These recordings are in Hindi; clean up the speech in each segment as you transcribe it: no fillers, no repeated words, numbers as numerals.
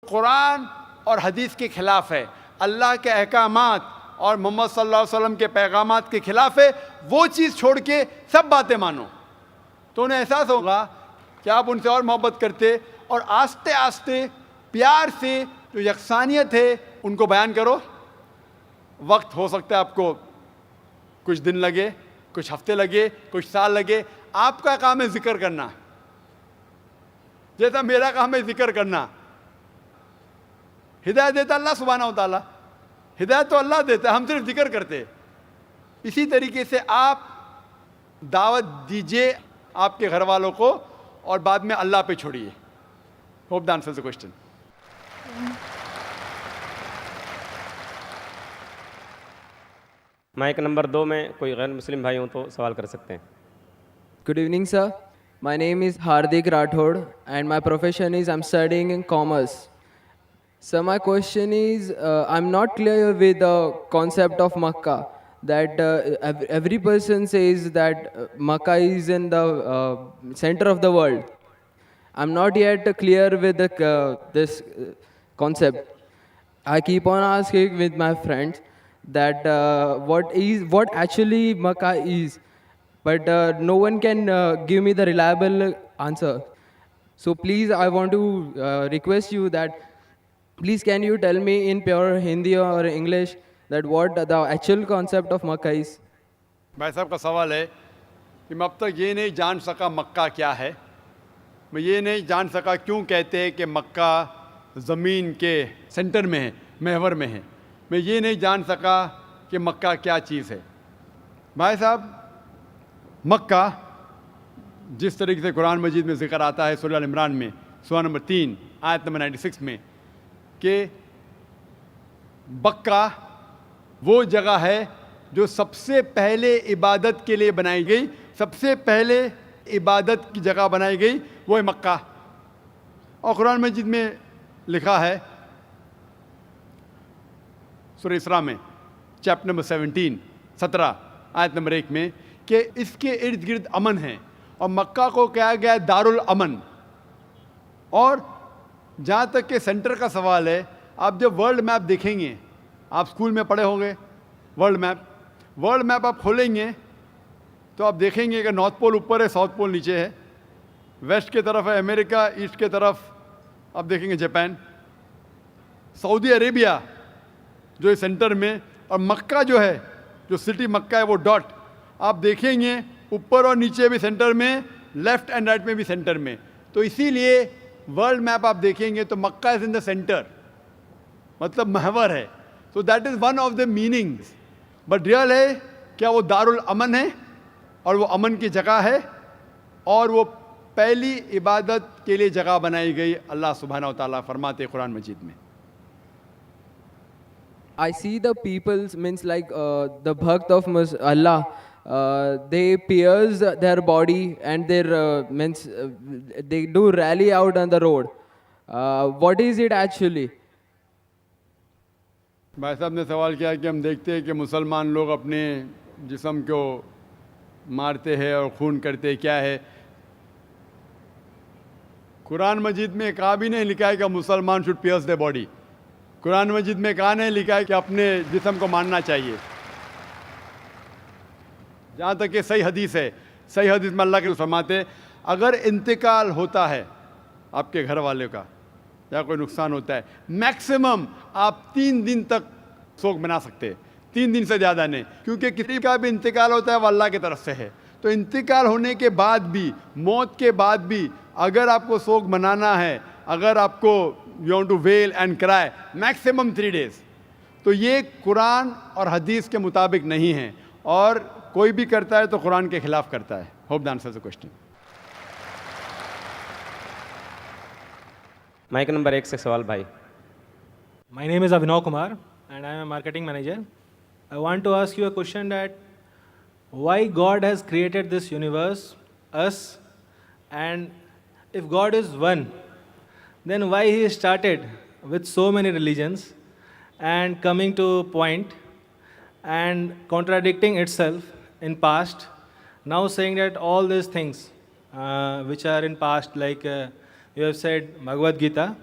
कुरान और हदीस के खिलाफ है, अल्लाह के अहकामात और मोहम्मद सल्लल्लाहु अलैहि वसल्लम के पैगामात के खिलाफ है, वो चीज़ छोड़ के सब बातें मानो, तो उन्हें एहसास होगा कि आप उनसे और मोहब्बत करते, और आस्ते आस्ते प्यार से जो यकसानियत है उनको बयान करो। वक्त हो सकता है आपको कुछ दिन लगे, कुछ हफ्ते लगे, कुछ साल लगे। आपका काम है जिक्र करना, जैसा मेरा काम है जिक्र करना। हिदायत देता अल्लाह सुब्हानहू व तआला, हिदायत तो अल्लाह देता है, हम सिर्फ जिक्र करते। इसी तरीके से आप दावत दीजिए आपके घर वालों को और बाद में अल्लाह पे छोड़िए। Hope the answers the question. Mic number 2 में कोई गैर मुस्लिम भाई हो तो सवाल कर सकते हैं। Good evening, sir. My name is Hardik Rathod, and my profession is I'm studying in commerce. So my question is, I'm not clear with the concept of Makkah. That every person says that Makkah is in the center of the world. I'm not yet clear with this concept. I keep on asking with my friends that what actually Makkah is, but no one can give me the reliable answer. So please, I want to request you that please can you tell me in pure Hindi or English that what the actual concept of Makkah is? भाई साहब का सवाल है कि मैं अब तक ये नहीं जान सका मक्का क्या है, मैं ये नहीं जान सका क्यों कहते हैं कि मक्का ज़मीन के सेंटर में है, महवर में है। मैं ये नहीं जान सका कि मक्का क्या चीज़ है। भाई साहब, मक्का जिस तरीके से कुरान मजीद में ज़िक्र आता है सूरह इमरान में सूरह नंबर 3 आयत नंबर 96 में कि बक्का वो जगह है जो सबसे पहले इबादत के लिए बनाई गई, सबसे पहले इबादत की जगह बनाई गई वो है मक्का। और कुरान मजीद में लिखा है सूरह इसरा में चैप्टर नंबर 17 आयत नंबर 1 में कि इसके इर्द गिर्द अमन है, और मक्का को कहा गया है दारुल अमन। और जहाँ तक के सेंटर का सवाल है, आप जब वर्ल्ड मैप देखेंगे, आप स्कूल में पढ़े होंगे वर्ल्ड मैप आप खोलेंगे तो आप देखेंगे कि नॉर्थ पोल ऊपर है, साउथ पोल नीचे है, वेस्ट के तरफ है अमेरिका, ईस्ट के तरफ आप देखेंगे जापान, सऊदी अरेबिया जो है सेंटर में, और मक्का जो है, जो सिटी मक्का है वो डॉट आप देखेंगे ऊपर और नीचे भी सेंटर में, लेफ्ट एंड राइट में भी सेंटर में। तो इसीलिए वर्ल्ड मैप आप देखेंगे तो मक्का इज़ इन द सेंटर, मतलब महवर है। So that is one of the meanings. But real है क्या वो दारुल अमन है, और वो अमन की जगह है, और वो पहली इबादत के लिए जगह बनाई गई। अल्लाह सुब्हानहू व तआला फरमाते कुरान मजीद में, I see the people's means like the bhakt of Allah. They pierce their body and their means they do rally out on the road. What is it actually? भाई साहब ने सवाल किया कि हम देखते हैं कि मुसलमान लोग अपने जिस्म को मारते हैं और खून करते हैं, क्या है? कुरान मजीद में कहा भी नहीं लिखा है कि मुसलमान should pierce the body. Quran Majeed में कहा नहीं लिखा है कि अपने जिस्म को मारना चाहिए। जहाँ तक कि सही हदीस है, सही हदीस में अल्लाह के फरमाते अगर इंतकाल होता है आपके घर वाले का या कोई नुकसान होता है, मैक्सिमम आप 3 दिन तक शोक मना सकते हैं, 3 दिन से ज़्यादा नहीं, क्योंकि किसी का भी इंतकाल होता है वो अल्लाह की तरफ से है। तो इंतकाल होने के बाद भी, मौत के बाद भी अगर आपको शोक मनाना है, अगर आपको you want to wail and cry, maximum 3 days. तो ये कुरान और हदीस के मुताबिक नहीं है, और कोई भी करता है तो कुरान के खिलाफ करता है। Hope the answer the question. Mic number 1 से सवाल भाई। My name is Avinav Kumar and I am a marketing manager. I want to ask you a question that why God has created this universe, us, and if God is one, then why He started with so many religions and coming to a point and contradicting itself in past, now saying that all these things which are in past, like you have said Bhagavad Gita,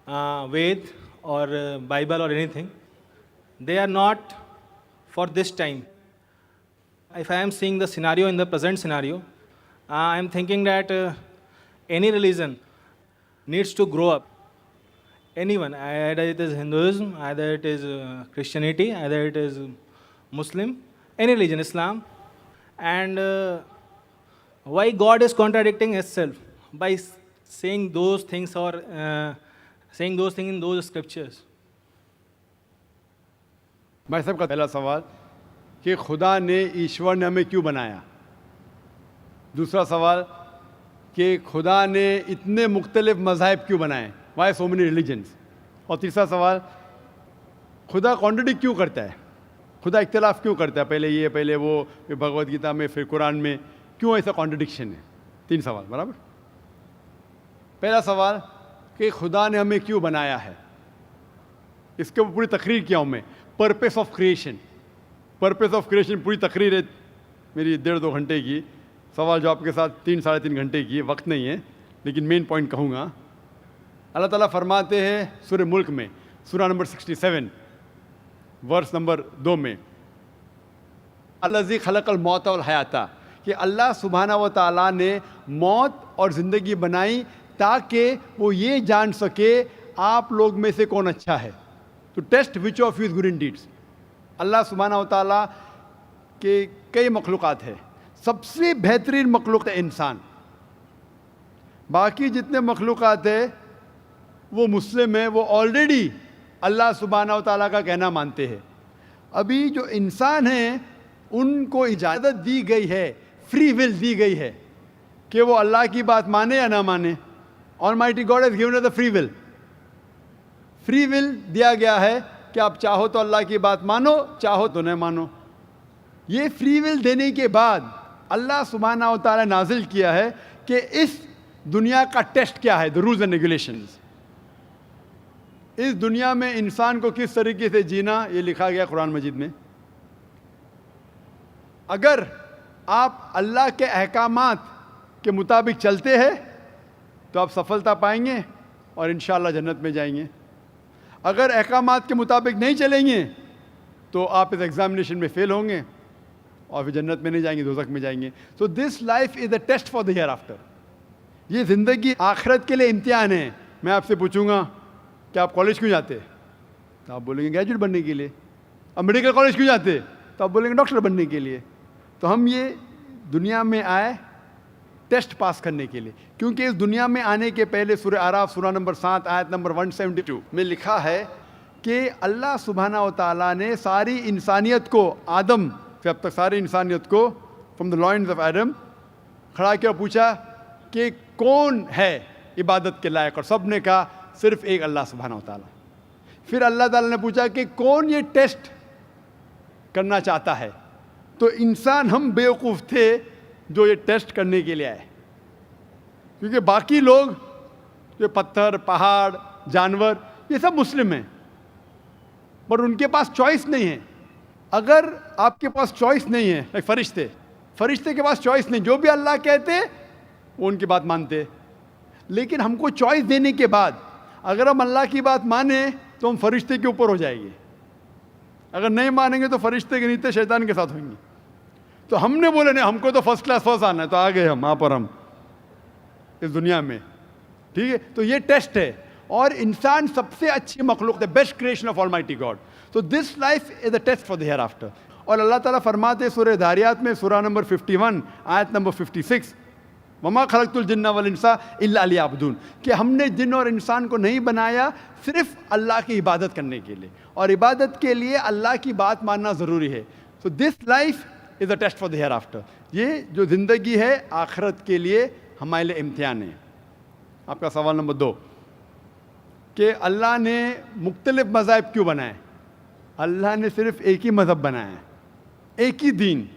Ved or Bible or anything. They are not for this time. If I am seeing the scenario in the present scenario, I am thinking that any religion needs to grow up. Anyone, either it is Hinduism, either it is Christianity, either it is Muslim, any religion, Islam. And why God is contradicting Himself by saying those things or saying those things in those scriptures? भाई साहब का पहला सवाल कि खुदा ने, ईश्वर ने हमें क्यों बनाया। दूसरा सवाल कि खुदा ने इतने मुख्तलिफ मज़ाहिब क्यों बनाए, वाई सो मेनी रिलीजन्स। और तीसरा सवाल, खुदा कॉन्ट्रडिक्ट क्यों करता है, खुदा इख्तलाफ क्यों करता है, पहले ये पहले वो, फिर भगवद गीता में, फिर कुरान में, क्यों ऐसा कॉन्ट्रडिक्शन है। 3 सवाल बराबर। पहला सवाल कि खुदा ने हमें क्यों बनाया है, इसके ऊपर पूरी तकरीर किया हूँ मैं। Purpose of creation, purpose of creation पूरी तकरीर है मेरी 1.5-2 घंटे की, सवाल जवाब के साथ 3-3.5 घंटे की, वक्त नहीं है, लेकिन मेन पॉइंट कहूँगा। अल्लाह ताला फरमाते हैं सूरह मुल्क में, सूरा नंबर 67 वर्स नंबर 2 में, अल्लाज़ी खलक़ल मौत वल हयाता, कि अल्लाह सुब्हाना व तआला ने मौत और ज़िंदगी बनाई ताकि वो ये जान सके आप लोग में से कौन अच्छा है, to test which of you's good in deeds. Allah सुब्हाना व तआला के कई मखलूक़ात है, सबसे बेहतरीन मखलूक़ है इंसान। बाकी जितने मखलूक़ात है वो मुस्लिम है, वो ऑलरेडी अल्लाह सुब्हाना व तआला का कहना मानते हैं। अभी जो इंसान हैं उनको इजाज़त दी गई है, फ्री विल दी गई है कि वो अल्लाह की बात माने या ना माने। Almighty God has given us the free will. Free will दिया गया है कि आप चाहो तो अल्लाह की बात मानो, चाहो तो न मानो। ये फ्री विल देने के बाद अल्लाह सुब्हाना व तआला नाजिल किया है कि इस दुनिया का टेस्ट क्या है, द रूल्स एंड रेगुलेशंस। इस दुनिया में इंसान को किस तरीके से जीना, ये लिखा गया कुरान मजीद में। अगर आप अल्लाह के अहकामात के मुताबिक चलते हैं तो आप सफलता पाएंगे और इंशाअल्लाह जन्नत में जाएंगे। अगर अहकामात के मुताबिक नहीं चलेंगे तो आप इस एग्जामिनेशन में फेल होंगे और फिर जन्नत में नहीं जाएंगे, दोज़ख में जाएंगे। So this life is the test for the hereafter. ये ज़िंदगी आखिरत के लिए इम्तिहान है। मैं आपसे पूछूंगा कि आप कॉलेज क्यों जाते, तो आप बोलेंगे ग्रेजुएट बनने के लिए। अब मेडिकल कॉलेज क्यों जाते, तो आप बोलेंगे डॉक्टर बनने के लिए। तो हम ये दुनिया में आए टेस्ट पास करने के लिए, क्योंकि इस दुनिया में आने के पहले सूरह आराफ सूरा नंबर 7 आयत नंबर 172 में लिखा है कि अल्लाह सुब्हाना व तआला ने सारी इंसानियत को, आदम से अब तक सारी इंसानियत को, फ्रॉम द लॉइन्स ऑफ एडम खड़ा किया, पूछा कि कौन है इबादत के लायक, और सब ने कहा सिर्फ एक अल्लाह सुब्हाना व तआला। फिर अल्लाह ताला ने पूछा कि कौन ये टेस्ट करना चाहता है, तो इंसान हम बेवकूफ़ थे जो ये टेस्ट करने के लिए आए, क्योंकि बाकी लोग जो पत्थर, पहाड़, जानवर, ये सब मुस्लिम हैं, पर उनके पास चॉइस नहीं है। अगर आपके पास चॉइस नहीं है, लाइक फरिश्ते के पास चॉइस नहीं, जो भी अल्लाह कहते वो उनकी बात मानते। लेकिन हमको चॉइस देने के बाद अगर हम अल्लाह की बात माने तो हम फरिश्ते के ऊपर हो जाएंगे, अगर नहीं मानेंगे तो फरिश्ते के नीचे शैतान के साथ होंगे। तो हमने बोले नहीं, हमको तो फर्स्ट क्लास फर्स्ट आना है, तो आ गए हम वहाँ पर, हम इस दुनिया में, ठीक है। तो ये टेस्ट है, और इंसान सबसे अच्छी मखलूक है, best creation of almighty God. तो this life is the test for the hereafter. और अल्लाह ताला फरमाते सूरह धारियात में सूरा नंबर 51 आयत नंबर 56, वमा खलक़तुल जिन्ना वल इंसा इल्ला लियअबुदून, कि हमने जिन और इंसान को नहीं बनाया सिर्फ अल्लाह की इबादत करने के लिए, और इबादत के लिए अल्लाह की बात मानना ज़रूरी है। So this life is a test for the hereafter. ये जो ज़िंदगी है आखिरत के लिए हमारे लिए इम्तिहान है। आपका सवाल नंबर 2 कि अल्लाह ने मुख्तलिफ मज़ाहिब क्यों बनाए। अल्लाह ने सिर्फ एक ही मज़हब बनाया है, एक ही दीन,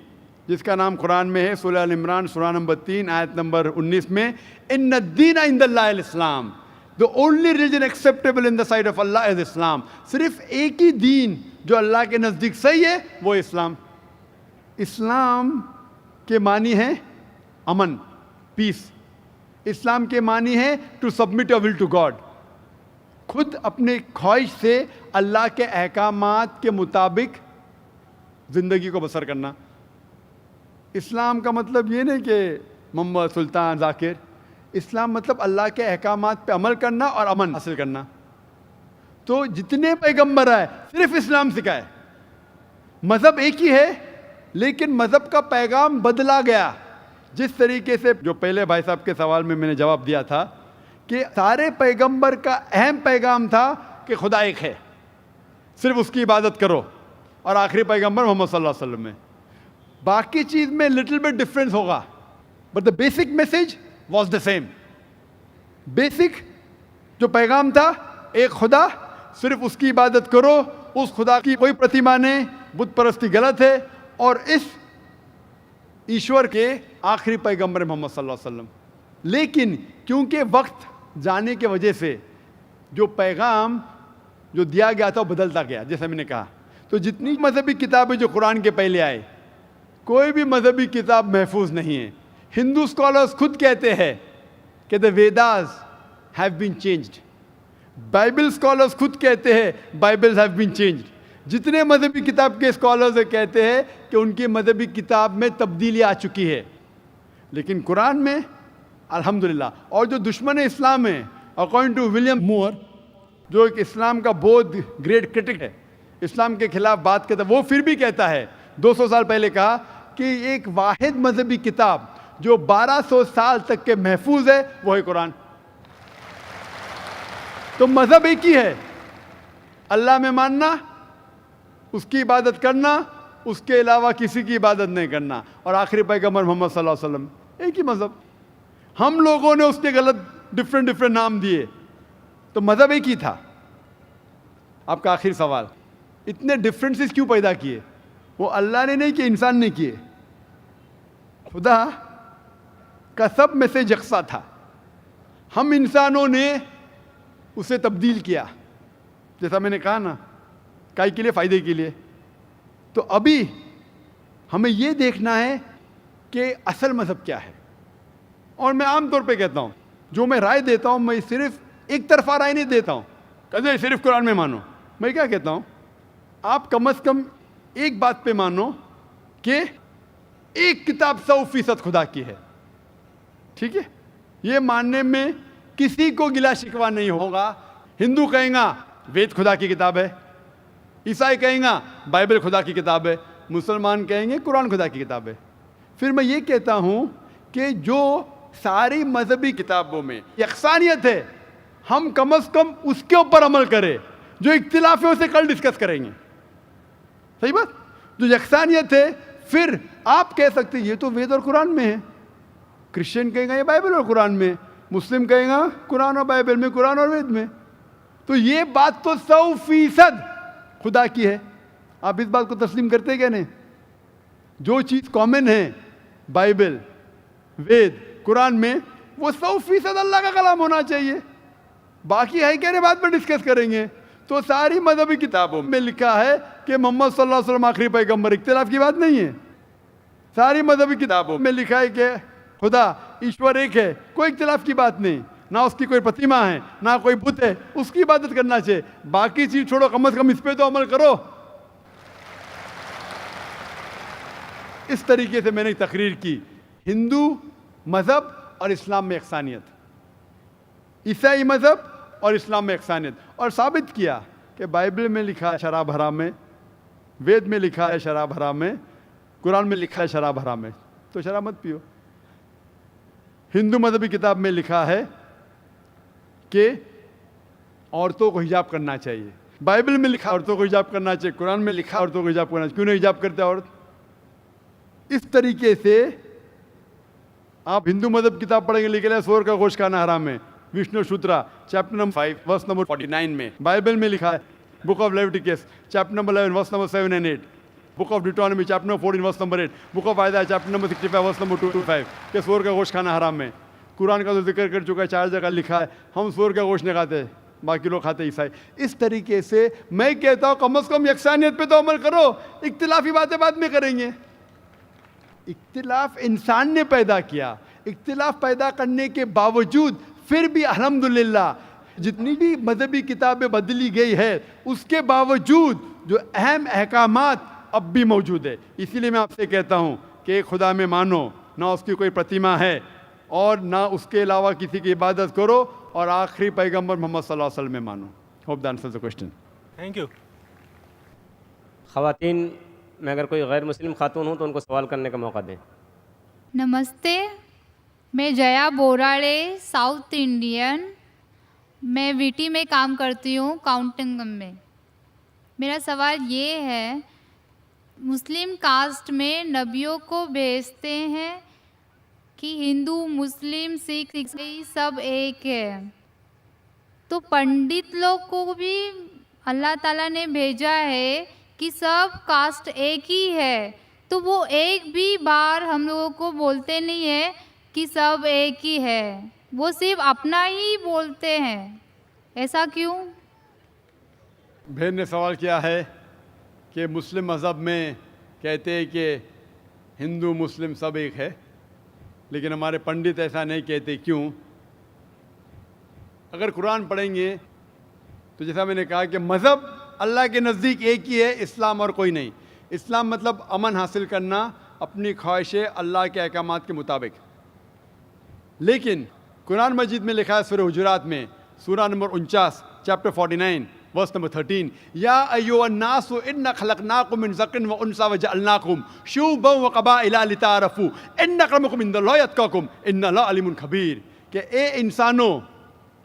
जिसका नाम कुरान में है सूरह अल इमरान सूरा नंबर 3 आयत नंबर 19 में, इन्ना दीन इंदल्लाहिल Islam, the only religion acceptable in the sight of Allah is Islam. सिर्फ एक ही दीन जो अल्लाह के नज़दीक सही है वो इस्लाम। इस्लाम के मानी है अमन, पीस। इस्लाम के मानी है to submit your will to God. खुद अपने ख्वाहिश से अल्लाह के अहकामात के मुताबिक ज़िंदगी को बसर करना। इस्लाम का मतलब ये नहीं कि मोहम्मद सुल्तान जाकिर, इस्लाम मतलब अल्लाह के अहकामात पे अमल करना और अमन हासिल करना। तो जितने पैगंबर आए सिर्फ इस्लाम सिखाए, मज़हब एक ही है लेकिन मज़हब का पैगाम बदला गया। जिस तरीके से जो पहले भाई साहब के सवाल में मैंने जवाब दिया था कि सारे पैगंबर का अहम पैगाम था कि खुदा एक है, सिर्फ उसकी इबादत करो, और आखिरी पैगंबर मोहम्मद सल्लल्लाहु अलैहि वसल्लम में बाकी चीज़ में लिटिल बिट डिफरेंस होगा, but the basic message was the same. Basic जो पैगाम था, एक खुदा, सिर्फ उसकी इबादत करो, उस खुदा की कोई प्रतिमा नहीं, बुत परस्ती गलत है, और इस ईश्वर के आखिरी पैगंबर मोहम्मद सल्लल्लाहु अलैहि वसल्लम। लेकिन क्योंकि वक्त जाने की वजह से जो पैगाम जो दिया गया था वो बदलता गया, जैसा मैंने कहा। तो जितनी मजहबी किताबें जो कुरान के पहले आए, कोई भी मजहबी किताब महफूज नहीं है। हिंदू स्कॉलर्स खुद कहते हैं कि the Vedas have been changed. Bible scholars खुद कहते हैं बाइबल्स हैव बीन चेंज्ड। जितने मजहबी किताब के स्कॉलर्स कहते हैं कि उनकी मजहबी किताब में तब्दीली आ चुकी है, लेकिन कुरान में अल्हम्दुलिल्लाह। और जो दुश्मन इस्लाम है, अकॉर्डिंग टू विलियम मूर, जो एक इस्लाम का बहुत ग्रेट क्रिटिक है, इस्लाम के खिलाफ बात करता है, वो फिर भी कहता है 200 साल पहले कहा कि एक वाहिद मजहबी किताब जो 1200 साल तक के महफूज है वो है कुरान। तो मजहब एक ही है, अल्लाह में मानना, उसकी इबादत करना, उसके अलावा किसी की इबादत नहीं करना, और आखिरी पैगंबर मोहम्मद सल्लल्लाहु अलैहि वसल्लम। एक ही मजहब। हम लोगों ने उसके गलत डिफरेंट नाम दिए, तो मजहब एक ही था। आपका आखिरी सवाल, इतने डिफरेंसेस क्यों पैदा किए? वो अल्लाह ने नहीं किए, इंसान ने किए। खुदा का सब मैसेज यकसा था, हम इंसानों ने उसे तब्दील किया, जैसा मैंने कहा ना, काहे के लिए? फ़ायदे के लिए। तो अभी हमें ये देखना है कि असल मज़हब क्या है। और मैं आम तौर पे कहता हूँ, जो मैं राय देता हूँ, मैं सिर्फ एक तरफा राय नहीं देता हूँ, कभी सिर्फ कुरान में मानो। मैं क्या कहता हूँ, आप कम से कम एक बात पे मानो कि एक किताब 100% खुदा की है, ठीक है? ये मानने में किसी को गिला शिकवा नहीं होगा। हिंदू कहेगा वेद खुदा की किताब है, ईसाई कहेगा बाइबल खुदा की किताब है, मुसलमान कहेंगे कुरान खुदा की किताब है। फिर मैं ये कहता हूँ कि जो सारी मजहबी किताबों में यकसानियत है, हम कम से कम उसके ऊपर अमल करें। जो इख्तिलाफ है उसे कल डिस्कस करेंगे, सही बात। जो यकसानियत है, फिर आप कह सकते हैं ये तो वेद और कुरान में है, क्रिश्चियन कहेगा ये बाइबल और कुरान में, मुस्लिम कहेगा कुरान और बाइबल में, कुरान और वेद में। तो ये बात तो 100% खुदा की है। आप इस बात को तस्लीम करते हैं क्या? नहीं। जो चीज़ कॉमन है बाइबल, वेद, कुरान में, वो 100% अल्लाह का कलाम होना चाहिए। बाकी है क्या, बात पर डिस्कस करेंगे। तो सारी मजहबी किताबों में लिखा है कि मोहम्मद सल्लल्लाहु अलैहि वसल्लम आखिरी पैगंबर, इख्तिलाफ की बात नहीं है। सारी मजहबी किताबों में लिखा है कि खुदा ईश्वर एक है, कोई इख्तिलाफ की बात नहीं। ना उसकी कोई प्रतिमा है, ना कोई बुत है, उसकी इबादत करना चाहिए। बाकी चीज छोड़ो, कम से कम इस पे तो अमल करो। इस तरीके से मैंने तकरीर की, हिंदू मजहब और इस्लाम में यकसानियत, ईसाई मजहब और इस्लाम में यकसानियत, और साबित किया कि बाइबल में लिखा है शराब हराम है, वेद में लिखा है शराब हराम है, कुरान में लिखा है शराब हराम है, तो शराब मत पियो। हिंदू मजहबी किताब में लिखा है कि औरतों को हिजाब करना चाहिए, बाइबल में लिखा औरतों को हिजाब करना चाहिए, कुरान में लिखा औरतों को हिजाब करना चाहिए। क्यों नहीं हिजाब करते औरत? इस तरीके से आप हिंदू मजहब किताब पढ़ेंगे, लिखे है सूअर का गोश्त खाना हराम है, Vishnu Sutra chapter number 5 verse number 49 में। बाइबल में लिखा है book of Leviticus chapter number 11 verse number 7 and 8, book of Deuteronomy chapter number 14 verse number 8, book of Isaiah chapter number 65 verse number 2-5 कि सूअर का गोश्त खाना हराम है। कुरान का तो जिक्र कर चुका है, 4 जगह लिखा है हम सूअर का गोश्त नहीं खाते, बाकी लोग खाते ईसाई। इस तरीके से मैं कहता हूँ कम से कम यकसानियत पे तो अमल करो, इख्तिलाफी बातें बाद में करेंगे। इख्तिलाफ इंसान ने पैदा किया, इख्तिलाफ पैदा करने के बावजूद फिर भी अल्हम्दुलिल्लाह जितनी भी मजहबी किताबें बदली गई है उसके बावजूद जो अहम अहकामात अब भी मौजूद है। इसीलिए मैं आपसे कहता हूँ कि एक खुदा में मानो, ना उसकी कोई प्रतिमा है और ना उसके अलावा किसी की इबादत करो, और आखिरी पैगंबर मोहम्मद सल्लल्लाहु अलैहि वसल्लम में मानो। Hope that answers the question. Thank you. ख़वातीन में अगर कोई गैर मुस्लिम खातून हो तो उनको सवाल करने का मौका दें। नमस्ते, मैं जया बोराड़े, साउथ इंडियन। मैं वीटी में काम करती हूँ, काउंटिंग में। मेरा सवाल ये है, मुस्लिम कास्ट में नबियों को भेजते हैं कि हिंदू, मुस्लिम, सिख, ईसाई सब एक है, तो पंडित लोग को भी अल्लाह ताला ने भेजा है कि सब कास्ट एक ही है, तो वो एक भी बार हम लोगों को बोलते नहीं है कि सब एक ही है, वो सिर्फ अपना ही बोलते हैं, ऐसा क्यों? बहन ने सवाल किया है कि मुस्लिम मज़हब में कहते हैं कि हिंदू मुस्लिम सब एक है, लेकिन हमारे पंडित ऐसा नहीं कहते, क्यों? अगर कुरान पढ़ेंगे तो जैसा मैंने कहा कि मज़हब अल्लाह के नज़दीक एक ही है, इस्लाम और कोई नहीं। इस्लाम मतलब अमन हासिल करना, अपनी ख्वाहिशें अल्लाह के अहकामात के मुताबिक। लेकिन कुरान मजीद में लिखा है सूरह हुजुरात में, सूरा नंबर 49, चैप्टर 49, वर्स नंबर 13, या अय्युहन्नासु इन्ना खलकनाकुम मिन ज़करिन व उन्सा व जअलनाकुम शुअबन व क़बाइला लिताअरफू इन्न अक्रमकुम इंदल्लाहि अत्क़ाकुम इन्नल्लाहा अलीमुन खबीर, कि ए इंसानों,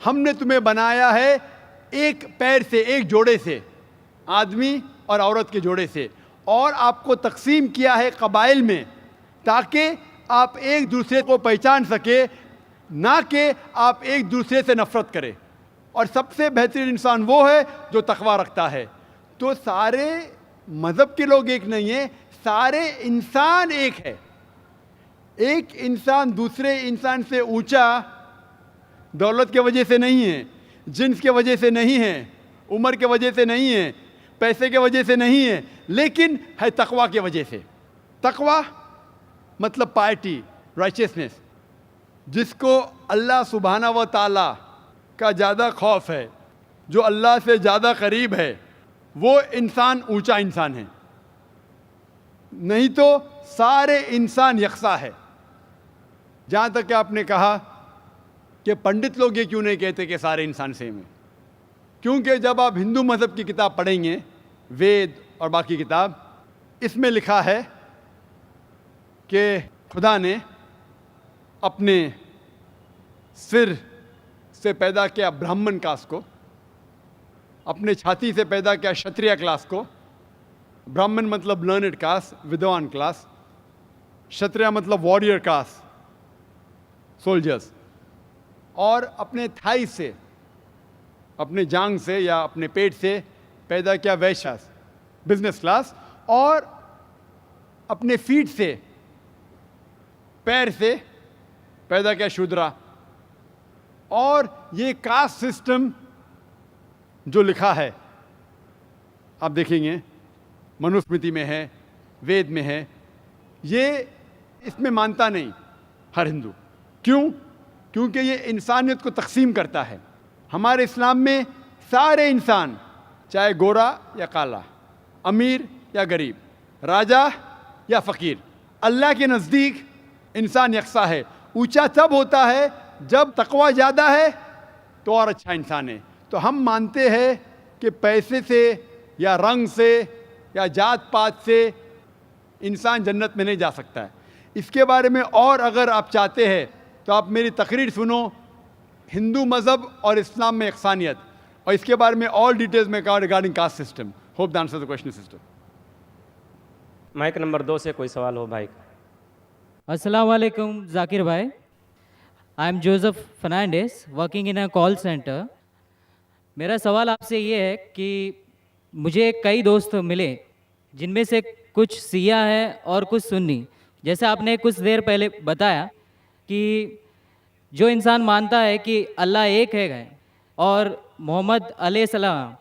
हमने तुम्हें बनाया है एक पैर से, एक जोड़े से, आदमी और औरत के जोड़े से, और आपको तकसीम किया है कबाइल में ताकि आप एक दूसरे को पहचान सके, ना कि आप एक दूसरे से नफरत करें। और सबसे बेहतरीन इंसान वो है जो तकवा रखता है। तो सारे मज़हब के लोग एक नहीं है, सारे इंसान एक है। एक इंसान दूसरे इंसान से ऊंचा दौलत के वजह से नहीं है, जिन्स के वजह से नहीं है, उम्र के वजह से नहीं है, पैसे के वजह से नहीं है, लेकिन है तकवा के वजह से। तकवा मतलब पायटी, राइचियसनेस। जिसको अल्लाह सुब्हाना व ताला का ज़्यादा खौफ है, जो अल्लाह से ज़्यादा करीब है, वो इंसान ऊंचा इंसान है। नहीं तो सारे इंसान यकसा है। जहाँ तक कि आपने कहा कि पंडित लोग ये क्यों नहीं कहते कि सारे इंसान सेम हैं, क्योंकि जब आप हिंदू मज़हब की किताब पढ़ेंगे, वेद और बाकी किताब, इसमें लिखा है कि खुदा ने अपने सिर से पैदा किया ब्राह्मण कास्ट को, अपने छाती से पैदा किया क्षत्रिय क्लास को। ब्राह्मण मतलब लर्नेड कास्ट, विद्वान क्लास। क्षत्रिय मतलब वॉरियर कास्ट, सोल्जर्स। और अपने थाई से, अपने जांग से या अपने पेट से पैदा किया वैश्य, बिजनेस क्लास। और अपने फीट से, पैर से पैदा किया शूद्रा। और ये कास्ट सिस्टम जो लिखा है, आप देखेंगे मनुस्मृति में है, वेद में है, ये इसमें मानता नहीं हर हिंदू। क्यों? क्योंकि ये इंसानियत को तकसीम करता है। हमारे इस्लाम में सारे इंसान, चाहे गोरा या काला, अमीर या गरीब, राजा या फ़कीर, अल्लाह के नज़दीक इंसान यकसा है। ऊंचा तब होता है जब तकवा ज़्यादा है तो और अच्छा इंसान है। तो हम मानते हैं कि पैसे से या रंग से या जात पात से इंसान जन्नत में नहीं जा सकता है। इसके बारे में और अगर आप चाहते हैं तो आप मेरी तकरीर सुनो, हिंदू मज़हब और इस्लाम में यकसानियत, और इसके बारे में और डिटेल्स में कहा regarding caste system. Hope the answer the question sister. Mic number 2 से कोई सवाल हो भाई। अस्सलाम वालेकुम जाकिर भाई, I am Joseph Fernandes working in a call centre. मेरा सवाल आपसे ये है कि मुझे कई दोस्त मिले जिनमें से कुछ शिया है और कुछ सुन्नी। जैसे आपने कुछ देर पहले बताया कि जो इंसान मानता है कि अल्लाह एक है और मोहम्मद अलैहिस्सलाम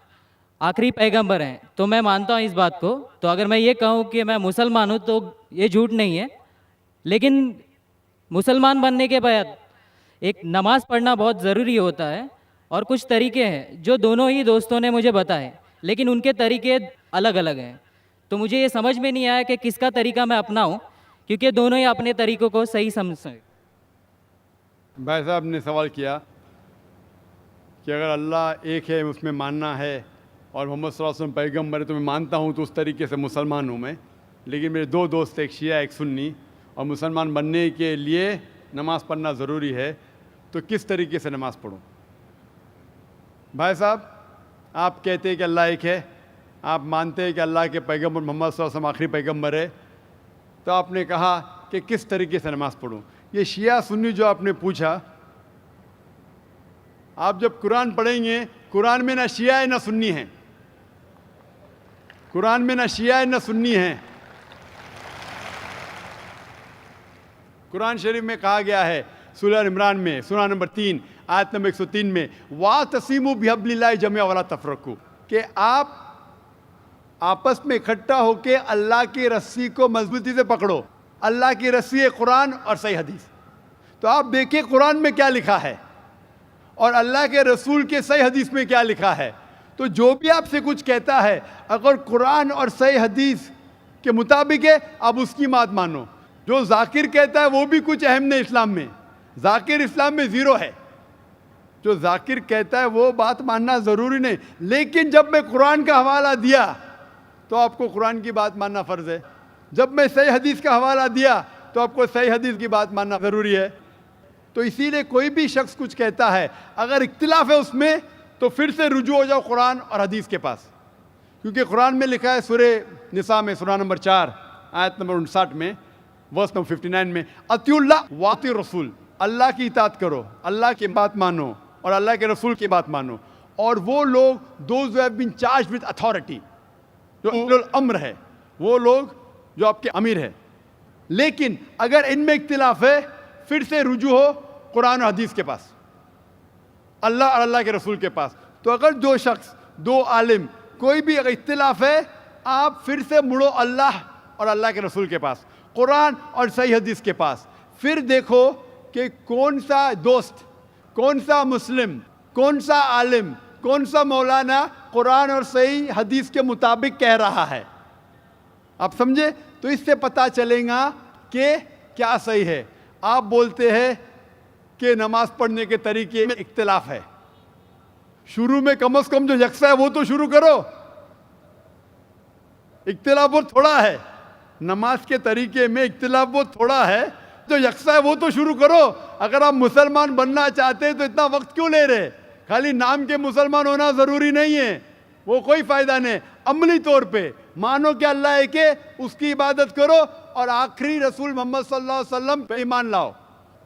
आखिरी पैगंबर हैं, तो मैं मानता हूँ इस बात को। तो अगर मैं ये कहूँ कि मैं मुसलमान हूँ तो ये झूठ नहीं है। लेकिन मुसलमान बनने के बाद एक नमाज़ पढ़ना बहुत ज़रूरी होता है, और कुछ तरीके हैं जो दोनों ही दोस्तों ने मुझे बताए, लेकिन उनके तरीके अलग अलग हैं। तो मुझे ये समझ में नहीं आया कि किसका तरीका मैं अपनाऊं, क्योंकि दोनों ही अपने तरीकों को सही समझते हैं। भाई साहब ने सवाल किया कि अगर अल्लाह एक है उसमें मानना है और मोहम्मद सल्लल्लाहु अलैहि वसल्लम पैगम्बर है तो मैं मानता हूँ, तो उस तरीके से मुसलमान हूँ मैं। लेकिन मेरे दो दोस्त, एक शिया एक सुन्नी, और मुसलमान बनने के लिए नमाज़ पढ़ना ज़रूरी है, तो किस तरीके से नमाज़ पढ़ूँ? भाई साहब, आप कहते हैं कि अल्लाह एक है, आप मानते हैं कि अल्लाह के पैगम्बर मोहम्मद सल्लल्लाहु अलैहि वसल्लम आखिरी पैगम्बर है, तो आपने कहा कि किस तरीके से नमाज़ पढ़ूँ? ये शिया सुन्नी जो आपने पूछा, आप जब कुरान पढ़ेंगे, कुरान में ना शिया है ना सुन्नी है, कुरान में ना शिया है ना सुन्नी है। कुरान शरीफ में कहा गया है सूरह इमरान में, सूरह नंबर 3 आयत नंबर 103 में, वा तसीमु बिहब्लिल्लाहि जमिया वला तफरकू, कि आप आपस में इकट्ठा होकर अल्लाह की रस्सी को मजबूती से पकड़ो। अल्लाह की रस्सी है कुरान और सही हदीस। तो आप देखिए कुरान में क्या लिखा है और अल्लाह के रसूल के सही हदीस में क्या लिखा है। तो जो भी आपसे कुछ कहता है, अगर कुरान और सही हदीस के मुताबिक है, आप उसकी बात मानो। जो जाकिर कहता है वो भी कुछ अहम नहीं इस्लाम में, जाकिर इस्लाम में ज़ीरो है। जो जाकिर कहता है वो बात मानना ज़रूरी नहीं, लेकिन जब मैं कुरान का हवाला दिया तो आपको कुरान की बात मानना फ़र्ज़ है। जब मैं सही हदीस का हवाला दिया तो आपको सही हदीस की बात मानना ज़रूरी है। तो इसीलिए कोई भी शख्स कुछ कहता है, अगर इख्तिलाफ है उसमें, तो फिर से रुजू हो जाओ कुरान और हदीस के पास, क्योंकि कुरान में लिखा है सूरह निसा में, सूरह नंबर 4 आयत नंबर 59 में, वर्स नंबर 59 में, अतिउल्लाह वाति रसूल, अल्लाह की इताअत करो, अल्लाह की बात मानो और अल्लाह के रसूल की बात मानो। और वो लोग those who have been charged with authority, जो उलुल अम्र है, वो लोग जो आपके अमीर है। लेकिन अगर इनमें इख्तिलाफ है, फिर से रुजू हो कुरान और हदीस के पास, अल्लाह और अल्लाह के रसूल के पास। तो अगर दो शख्स, दो आलिम, कोई भी अगर इख्तिलाफ है, आप फिर से मुड़ो अल्लाह और अल्लाह के रसूल के पास, कुरान और सही हदीस के पास। फिर देखो कि कौन सा दोस्त, कौन सा मुस्लिम, कौन सा आलिम, कौन सा मौलाना कुरान और सही हदीस के मुताबिक कह रहा है। आप समझे? तो इससे पता चलेगा कि क्या सही है। आप बोलते हैं कि नमाज पढ़ने के तरीके में इख्तिलाफ है, शुरू में कम से कम जो यकसा है वो तो शुरू करो। इख्तिलाफ वो थोड़ा है, नमाज के तरीके में इख्तिलाफ वो थोड़ा है, जो यकसा है वो तो शुरू करो। अगर आप मुसलमान बनना चाहते हैं तो इतना वक्त क्यों ले रहे? खाली नाम के मुसलमान होना ज़रूरी नहीं है, वो कोई फ़ायदा नहीं। अमली तौर पे मानो कि अल्लाह एक है, उसकी इबादत करो और आखिरी रसूल मोहम्मद सल्लल्लाहु अलैहि वसल्लम पे ईमान लाओ।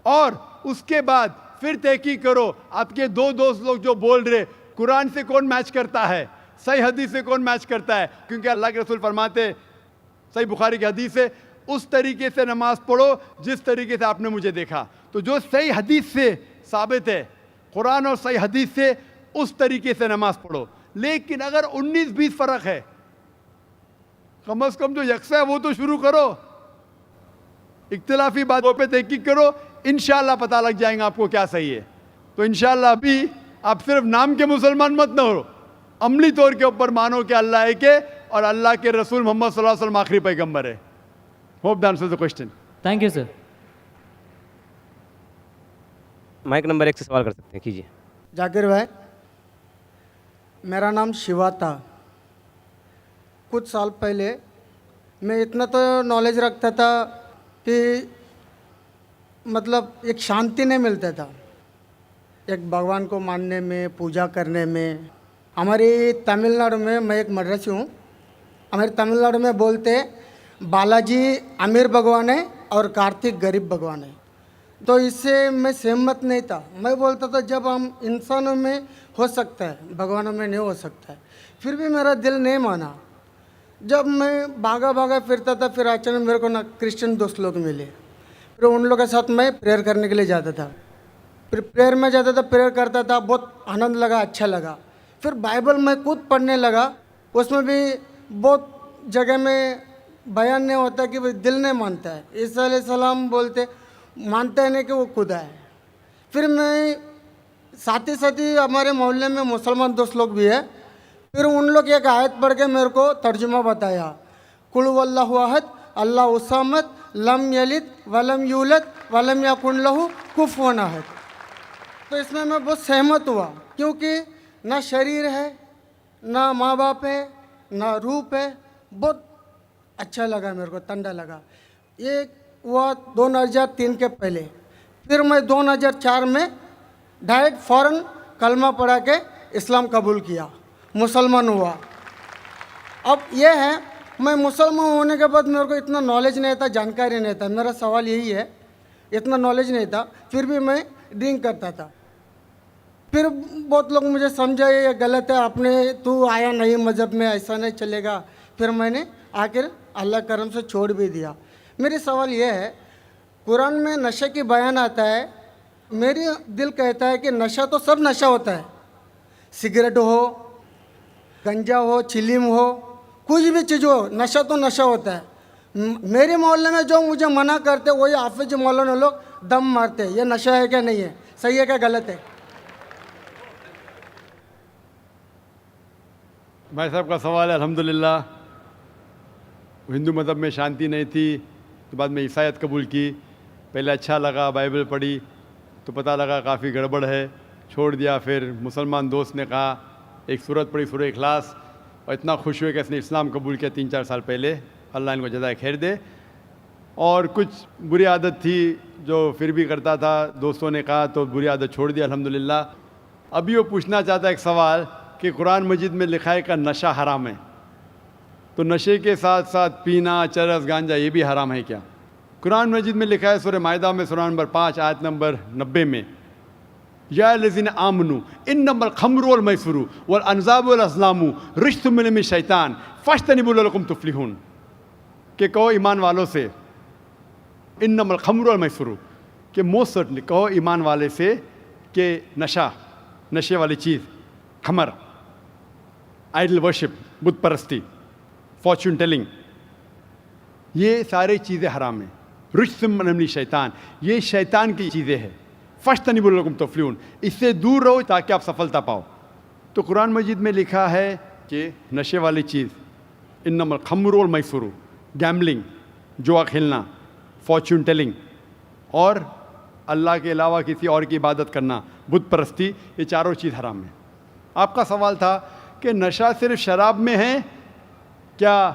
और उसके बाद फिर तहकीक करो, आपके दो दोस्त लोग जो बोल रहे कुरान से कौन मैच करता है, सही हदीस से कौन मैच करता है, क्योंकि अल्लाह के रसूल फरमाते, सही बुखारी की हदीस है, उस तरीके से नमाज पढ़ो जिस तरीके से आपने मुझे देखा। तो जो सही हदीस से साबित है, कुरान और सही हदीस से, उस तरीके से नमाज पढ़ो। लेकिन अगर 19-20 फ़र्क है, कम से कम जो यकसा है वो तो शुरू करो। इख्तिलाफी बातों पे तहकीक करो, इंशाअल्लाह पता लग जाएगा आपको क्या सही है। तो इंशाअल्लाह अभी आप सिर्फ नाम के मुसलमान मत न हो, अमली तौर के ऊपर मानो कि अल्लाह एक है और अल्लाह के रसूल मोहम्मद सल्लल्लाहु अलैहि वसल्लम आखिरी पैगंबर है। Hope that answers the question. Thank you sir. Mic number 1 से सवाल कर सकते हैं, कीजिए। जाकिर भाई, मेरा नाम शिवा था। कुछ साल पहले मैं इतना तो नॉलेज रखता था कि मतलब एक शांति नहीं मिलता था एक भगवान को मानने में, पूजा करने में। हमारी तमिलनाडु में, मैं एक मद्रासी हूँ, हमारे तमिलनाडु में बोलते बालाजी अमीर भगवान है और कार्तिक गरीब भगवान है। तो इससे मैं सहमत नहीं था। मैं बोलता था जब हम इंसानों में हो सकता है, भगवानों में नहीं हो सकता है। फिर भी मेरा दिल नहीं माना। जब मैं भागा भागा फिरता था, फिर अचानक मेरे को ना क्रिश्चियन दोस्त लोग मिले। फिर उन लोगों के साथ मैं प्रेयर करने के लिए जाता था। फिर प्रेयर में जाता था, प्रेयर करता था, बहुत आनंद लगा, अच्छा लगा। फिर बाइबल में खुद पढ़ने लगा। उसमें भी बहुत जगह में बयान नहीं होता कि भाई दिल नहीं मानता है। ईसा अलैहिस्सलाम बोलते मानता है नहीं कि वो खुदा है। फिर मैं साथ ही हमारे मोहल्ले में मुसलमान दोस्त लोग भी है। फिर उन लोग एक आयत पढ़ के मेरे को तर्जुमा बताया, कुल वल्लाहु अहद अल्लाहु समद लम यलिद वलम यूलद वलम यकुन लहू कुफुवन अहद। तो इसमें मैं बहुत सहमत हुआ, क्योंकि ना शरीर है, ना माँ बाप है, ना रूप है। बहुत अच्छा लगा मेरे को, ठंडा लगा। ये हुआ 2003 के पहले। फिर मैं 2004 में डायरेक्ट फ़ौरन कलमा पढ़ा के इस्लाम कबूल किया, मुसलमान हुआ। अब ये है, मैं मुसलमान होने के बाद मेरे को इतना नॉलेज नहीं था, जानकारी नहीं था। मेरा सवाल यही है, इतना नॉलेज नहीं था, फिर भी मैं ड्रिंक करता था। फिर बहुत लोग मुझे समझाए ये गलत है, आपने तू आया नहीं मज़हब में, ऐसा नहीं चलेगा। फिर मैंने आखिर अल्लाह करम से छोड़ भी दिया। मेरी सवाल ये है, कुरान में नशे की बयान आता है, मेरी दिल कहता है कि नशा तो सब नशा होता है, सिगरेट हो, गंजा हो, चिलीम हो, कुछ भी चीज़ हो, नशा तो नशा होता है। मेरे मोहल्ले में जो मुझे मना करते वही हाफिज मौलाना लोग दम मारते हैं। ये नशा है क्या नहीं है, सही है क्या गलत है? भाई साहब का सवाल है। अल्हम्दुलिल्लाह, हिंदू मज़हब में शांति नहीं थी तो बाद में ईसाईयत कबूल की। पहले अच्छा लगा, बाइबल पढ़ी तो पता लगा काफ़ी गड़बड़ है, छोड़ दिया। फिर मुसलमान दोस्त ने कहा, एक सूरत पढ़ी, सूरह इखलास, और इतना खुश हुए कि इसने इस्लाम कबूल किया 3-4 साल पहले। अल्लाह इनको जज़ाए खैर दे। और कुछ बुरी आदत थी जो फिर भी करता था, दोस्तों ने कहा तो बुरी आदत छोड़ दिया अल्हम्दुलिल्लाह। अभी वो पूछना चाहता है एक सवाल कि कुरान मजीद में लिखा है कि नशा हराम है, तो नशे के साथ साथ पीना, चरस, गांजा ये भी हराम है क्या? कुरान मजीद में लिखा है सूरह माइदा में सूरह नंबर 5 आयत नंबर 90 में, या लज़ीना आमनू इन्नमल खम्रु वल मैसुरु वल अनज़ाबु वल अज़लामु रिज्सुम मिन शैतान फज्तनिबू लअल्लकुम तुफ्लिहून। कि कहो ईमान वालों से, इन्नमल खम्रु वल मैसुरु, कि मोस्ट सर्टनली कहो ईमान वाले से कि नशा, नशे वाली चीज़, खमर, आइडल वर्शिप, बुत परस्ती, फॉर्चून टेलिंग, ये सारी चीज़ें हराम हैं। रिज्सुम मिन शैतान, ये शैतान की चीज़ें हैं। फज्तनिबू लअल्लकुम तुफ्लिहून, इससे दूर रहो ताकि आप सफलता पाओ। तो कुरान मजीद में लिखा है कि नशे वाली चीज़, इन्नमल खम्रु वल मैसुरु, गैम्बलिंग, जुआ खेलना, फॉर्चून टेलिंग, और अल्लाह के अलावा किसी और की इबादत करना, बुत परस्ती, ये चारों चीज़ हराम है। आपका सवाल था कि नशा सिर्फ शराब में है क्या,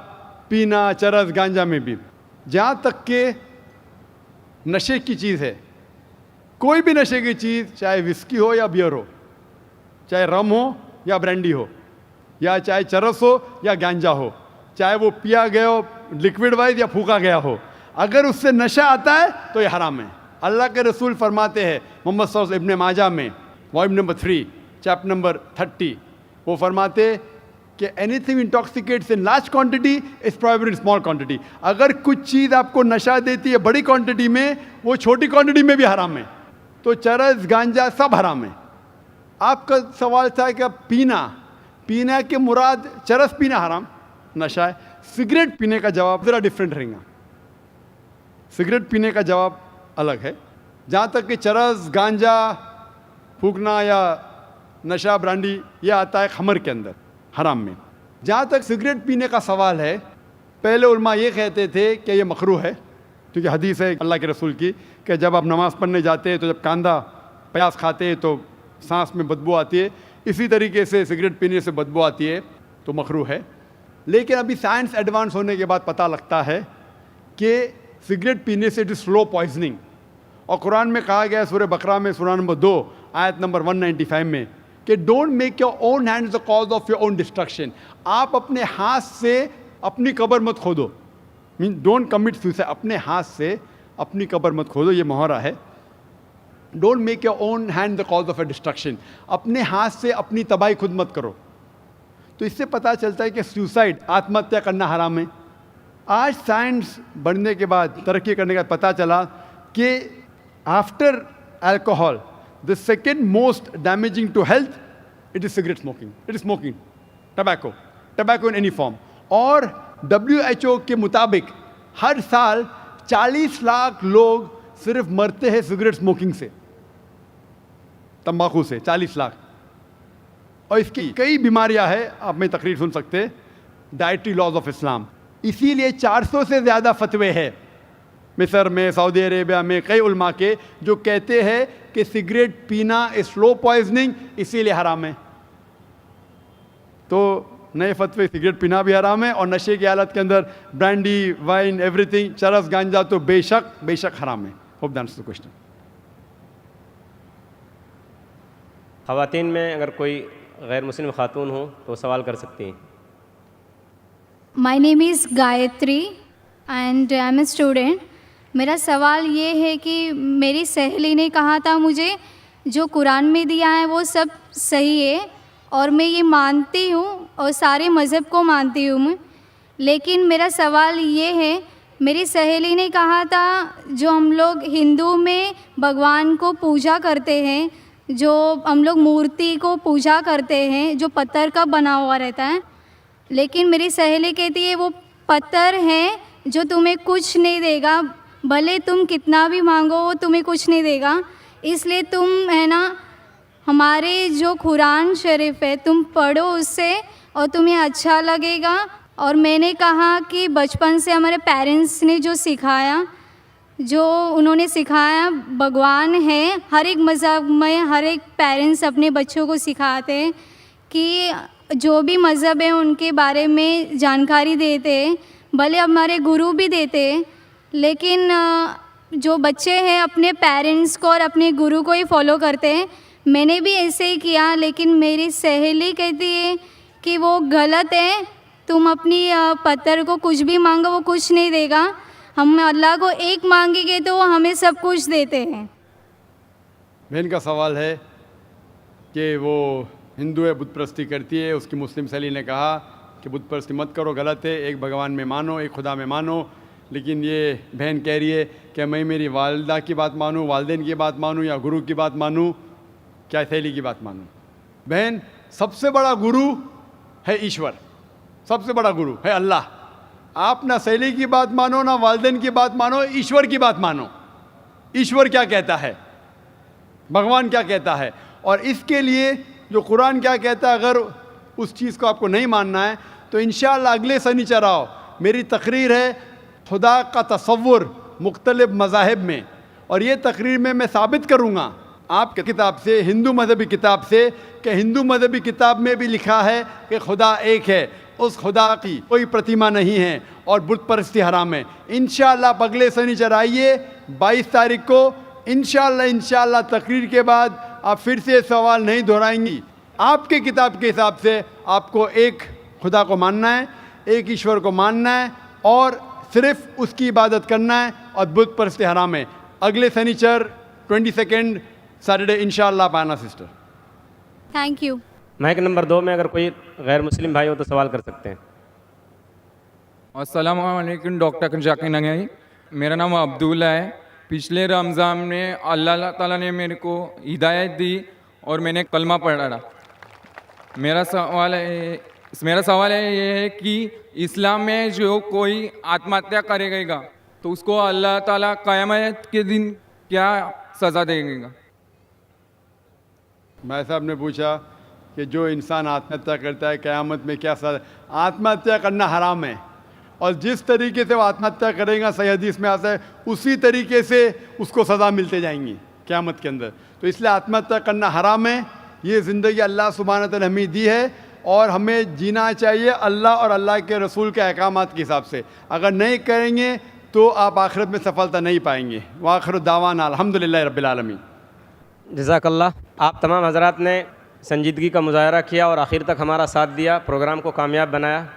पीना, चरस, गांजा में भी? जहाँ तक के नशे की चीज़ है, कोई भी नशे की चीज़, चाहे विस्की हो या बियर हो, चाहे रम हो या ब्रांडी हो, या चाहे चरस हो या गांजा हो, चाहे वो पिया गया हो लिक्विड वाइज या फूका गया हो, अगर उससे नशा आता है तो ये हराम है। अल्लाह के रसूल फरमाते हैं मोहम्मद सल्लल्लाहु अलैहि वसल्लम, इब्न माजा में वॉल्यूम नंबर 3 चैप्टर नंबर 30, वो फरमाते कि anything intoxicates in large quantity is prohibited in small quantity. अगर कुछ चीज़ आपको नशा देती है बड़ी क्वांटिटी में, वो छोटी क्वांटिटी में भी हराम है। तो चरस, गांजा सब हराम है। आपका सवाल था कि पीना, पीना के मुराद चरस पीना हराम, नशा है। सिगरेट पीने का जवाब ज़रा डिफरेंट रहेगा। सिगरेट पीने का जवाब अलग है। जहाँ तक कि चरस, गांजा फूकना या नशा, ब्रांडी, ये आता है खमर के अंदर, हराम में। जहाँ तक सिगरेट पीने का सवाल है, पहले उलमा ये कहते थे कि ये मकरूह है, क्योंकि हदीस है अल्लाह के रसूल की कि जब आप नमाज़ पढ़ने जाते हैं तो जब कांदा प्याज खाते हैं तो सांस में बदबू आती है, इसी तरीके से सिगरेट पीने से बदबू आती है, तो मकरूह है। लेकिन अभी साइंस एडवांस होने के बाद पता लगता है कि सिगरेट पीने से इट इज़ स्लो पॉइजनिंग। और कुरान में कहा गया है सूरह बकरा में सूरह नंबर 2 आयत नंबर 195 में कि don't make your own hands the cause of your own destruction. आप अपने हाथ से अपनी कब्र मत खोदो, मीन डोंट कमिट सुसाइड, अपने हाथ से अपनी कब्र मत खोदो, ये मुहावरा है। Don't make your own hand the cause of A destruction, अपने हाथ से अपनी तबाही खुद मत करो। तो इससे पता चलता है कि सुसाइड, आत्महत्या करना हराम है। आज साइंस बढ़ने के बाद, तरक्की करने के बाद पता चला कि after alcohol the second most damaging to health it is cigarette smoking, it is smoking, tobacco in any form. और WHO के मुताबिक हर साल 40 लाख लोग सिर्फ मरते हैं सिगरेट स्मोकिंग से। तंबाकू से 40 लाख। और इसकी कई बीमारियां हैं, आप में तकरीर सुन सकते हैं, डाइटरी लॉज ऑफ इस्लाम। इसीलिए 400 से ज़्यादा फतवे हैं मिस्र में, सऊदी अरेबिया में, कई उलमा के जो कहते हैं कि सिगरेट पीना स्लो पॉइजनिंग, इसीलिए हराम है। तो नए फतवे, सिगरेट पीना भी हराम है और नशे की हालत के अंदर ब्रांडी, वाइन, एवरीथिंग, चरस, गांजा तो बेशक हराम है। Hope that answers the question. ख़वातीन में अगर कोई गैर मुस्लिम खातून हो तो सवाल कर सकती हैं। My name is Gayatri and I am a student। मेरा सवाल ये है कि मेरी सहेली ने कहा था मुझे जो कुरान में दिया है वो सब सही है और मैं ये मानती हूँ और सारे मज़हब को मानती हूँ मैं। लेकिन मेरा सवाल ये है, मेरी सहेली ने कहा था जो हम लोग हिंदू में भगवान को पूजा करते हैं, जो हम लोग मूर्ति को पूजा करते हैं जो पत्थर का बना हुआ रहता है, लेकिन मेरी सहेली कहती है वो पत्थर है जो तुम्हें कुछ नहीं देगा, भले तुम कितना भी मांगो वो तुम्हें कुछ नहीं देगा। इसलिए तुम है ना हमारे जो कुरान शरीफ है तुम पढ़ो उससे और तुम्हें अच्छा लगेगा। और मैंने कहा कि बचपन से हमारे पेरेंट्स ने जो सिखाया, जो उन्होंने सिखाया भगवान है, हर एक मज़हब में हर एक पेरेंट्स अपने बच्चों को सिखाते हैं कि जो भी मज़हब है उनके बारे में जानकारी देते हैं, भले हमारे गुरु भी देते हैं, लेकिन जो बच्चे हैं अपने पेरेंट्स को और अपने गुरु को ही फॉलो करते हैं। मैंने भी ऐसे ही किया, लेकिन मेरी सहेली कहती है कि वो गलत है, तुम अपनी पत्थर को कुछ भी मांगो वो कुछ नहीं देगा, हम अल्लाह को एक मांगेंगे तो वो हमें सब कुछ देते हैं। बहन का सवाल है कि वो हिंदू है, बुत परस्ती करती है, उसकी मुस्लिम सहेली ने कहा कि बुत परस्ती मत करो, गलत है, एक भगवान में मानो, एक खुदा में मानो। लेकिन ये बहन कह रही है कि मैं मेरी वालदा की बात मानूँ, वालदेन की बात मानूँ या गुरु की बात मानूँ, क्या सहेली की बात मानूँ? बहन, सबसे बड़ा गुरु है ईश्वर, सबसे बड़ा गुरु है अल्लाह। आप ना सहेली की बात मानो, ना वालदेन की बात मानो, ईश्वर की बात मानो। ईश्वर क्या कहता है, भगवान क्या कहता है, और इसके लिए जो कुरान क्या कहता है, अगर उस चीज़ को आपको नहीं मानना है तो इंशाअल्लाह अगले शनिचर आओ, मेरी तकरीर है खुदा का तसव्वुर मुख्तलिफ मज़ाहिब में, और ये तकरीर में मैं साबित करूँगा आपके किताब से, हिंदू मजहबी किताब से, कि हिंदू मजहबी किताब में भी लिखा है कि खुदा एक है, उस खुदा की कोई प्रतिमा नहीं है और बुत परस्ती हराम है। इंशाअल्लाह आप अगले शनिचर आइए 22 तारीख को, इंशाअल्लाह तकरीर के बाद आप फिर से सवाल नहीं दोहराएंगी। आपके किताब के हिसाब से आपको एक खुदा को मानना है, एक ईश्वर को मानना है और सिर्फ उसकी इबादत करना है, और बुत परस्ती हराम है। अगले शनिचर 22 सैटरडे इंशाअल्लाह आप आना sister. Thank you. Mic number 2 में अगर कोई गैर मुस्लिम भाई हो तो सवाल कर सकते हैं। अस्सलाम वालेकुम डॉक्टर जाकिर नगरी, मेरा नाम अब्दुल्ला है। पिछले रमज़ान में अल्लाह ताला ने मेरे को हिदायत दी और मैंने कलमा पढ़ा। मेरा सवाल है ये है कि इस्लाम में जो कोई आत्महत्या करेगा तो उसको अल्लाह ताला क़यामत के दिन क्या सज़ा देगा? भाई साहब ने पूछा कि जो इंसान आत्महत्या करता है क़यामत में क्या सज़ा। आत्महत्या करना हराम है, और जिस तरीके से वो आत्महत्या करेगा, सही हदीस में आता है, उसी तरीके से उसको सज़ा मिलते जाएंगी क़यामत के अंदर। तो इसलिए आत्महत्या करना हराम है। ये ज़िंदगी अल्लाह सुब्हानहू व तआला ने हमें दी है और हमें जीना चाहिए अल्लाह और अल्लाह के रसूल के अहकामात के हिसाब से। अगर नहीं करेंगे तो आप आखिरत में सफलता नहीं पाएंगे। वाखिर दावाना अल्हम्दुलिल्लाह रब्बिल आलमीन। जज़ाकल्लाह। आप तमाम हज़रात ने संजीदगी का मुज़ाहरा किया और आखिर तक हमारा साथ दिया, प्रोग्राम को कामयाब बनाया।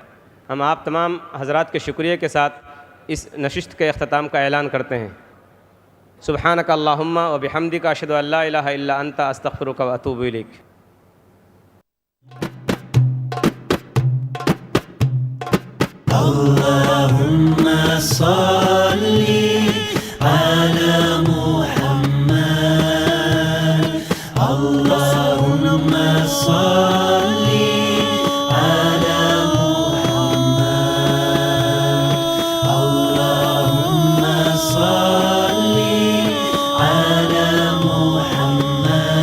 हम आप तमाम हज़रात के शुक्रिया के साथ इस नशिस्त के अख्ताम का ऐलान करते हैं। सुब्हानक अल्लाहुम्मा व बिहम्दिका अशहदु अल्ला इलाहा इल्ला अंता अस्तगफिरुका व अतूबु इलैक। अल्लाहुम्मा सल्ली अला मुहम्मद, अल्लाहुम्मा सल्ली अला मुहम्मद, अल्लाहुम्मा सल्ली अला मुहम्मद।